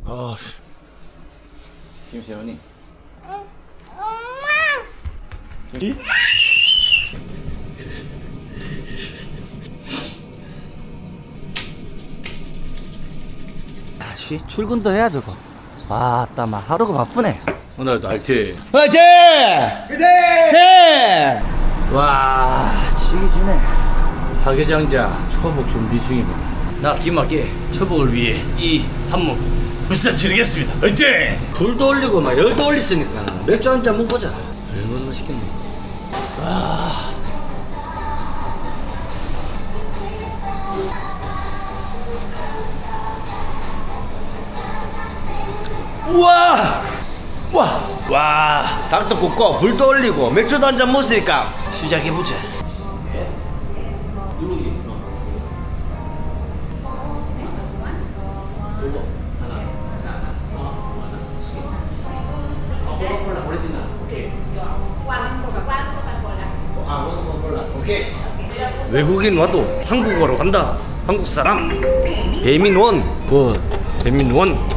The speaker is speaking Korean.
아, 김세현이. 엄마. 이? 다시 출근도 해야 되고. 아, 따마 하루가 바쁘네. 오늘도 화이팅. 화이팅! 화이팅! 와, 치기 전에 하계장자 초복 준비 중입니다. 나 기막게 초복을 위해 이 한몸 불사치르겠습니다. 화이팅! 불도 올리고 막 열도 올리으니까 맥주 한 잔 먹보자. 얼마나 맛있겠네. 우와! 와, 닭도 굽고 불도 올리고 맥주도 한 잔 먹었으니까 시작해보자. 누르기. 요거 하나. 코카콜라 오리지널. 오케이. 코카콜라. 오케이. 외국인 와도 한국어로 간다. 한국 사람. 배민원. 굿. 배민원.